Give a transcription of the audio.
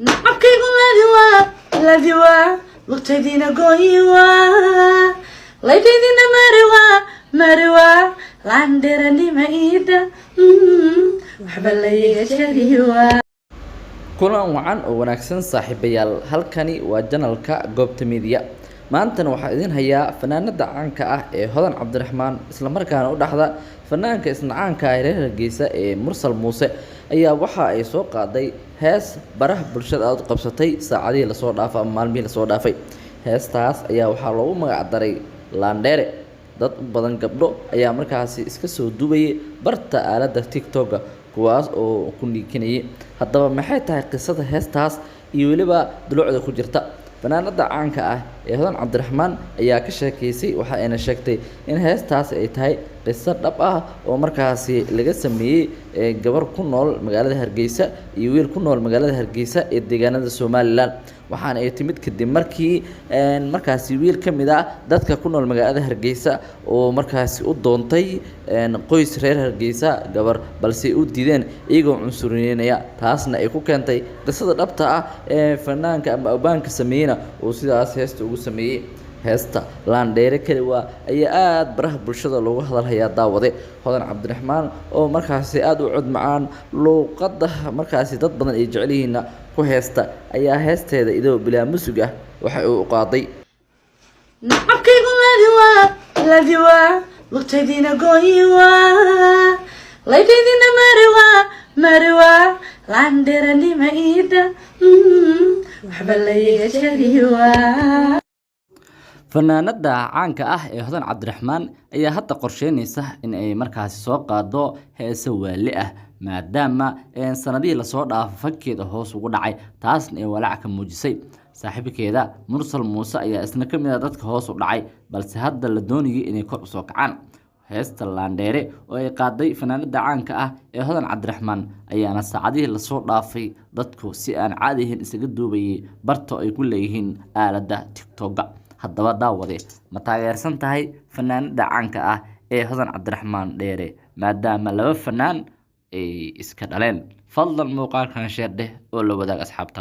nacabkaygu ladiwaa lugtaydina gooyiwaa laydaydina mariwaa laandheranima iida waxba layga jariwaa. kulan wacan oo wanaagsan saaxiibayaal, halkani waa janalka goobta media. maantana waxaa idin hayaa fanaanada caanka ah ee Hodan Cabdiraxmaan, isla markaana u dhaxda fanaanka isna caanka ah reer Hargeysa ee Mursal Muuse ayaa waxa ay soo qaaday hees baraha bulshada aad u qabsatay saacadihii la soo dhaafay ama maalmihii la soo dhaafay. heestaas ayaa waxaa loogu magac daray Laandheere. dad u badan gabdho ayaa markaasi iska soo duubayay barta aaladda TikTok kuwaas oo ku niikinayay. haddaba maxay tahay qisada heestaas iyo weliba dulucda ku jirta? fanaanada caanka ah ee Hodan Cabdiraxmaan ayaa ka sheekeysay, waxa ayna sheegtay in heestaas ay tahay qiso dhab ah oo markaasi laga sameeyay gabar ku nool magaalada Hargeysa iyo wiil ku nool magaalada Hargeysa ee deegaanada Somaliland. waxaana ay timid kadib markii markaasi wiil ka mid ah dadka ku nool magaalada Hargeysa oo markaasi u doontay qoys reer Hargeysa gabar, balse u diideen iyagoo cunsurinaya. taasna ay ku keentay qisada dhabta ah ee fanaanka ama abaanka sameeyna oo sidaas heesta ugu sameeyay. heesta Laandheere kali waa ayaa aad baraha bulshada loogu hadalhayaa daawade. Hodan Cabdiraxmaan oo markaasi aad u cod macaan luuqada markaasi dad badan ay jecel yihiin ku heesta ayaa heesteeda idoo bilaa musug ah waxa uu qaaday nacabkaygu ladiwaa lugtaydina gooyiwaa laydaydina mariwaa laandheranima iida waxba layga jariwaa. fanaanada caanka ah ee Hodan Cabdiraxmaan ayaa hadda qorsheynaysa in ay markaasi soo qaado heeso waali ah, maadaama sanadihii la soo dhaafay fankeeda hoos ugu dhacay. taasna ay walaac ka muujisay. saaxiibkeeda Mursal Muuse ayaa isna ka mid ah dadka hoos u dhacay, balse hadda la doonayay inay kor u soo kacaan. heesta Laandheere oo ay qaaday fanaanada caanka ah ee Hodan Cabdiraxmaan ayaana saacadihii la soo dhaafay dadku si aan caadi ahayn isaga duubayay barta ay ku leeyihiin aaladda TikTok. haddaba daawade, ma taageersan tahay fanaanada caanka ah ee Hodan Cabdiraxmaan Dheere maadaama laba fanaan ay iska dhaleen? fadlan muuqaalkan sheer dheh oo la wadaag asxaabta.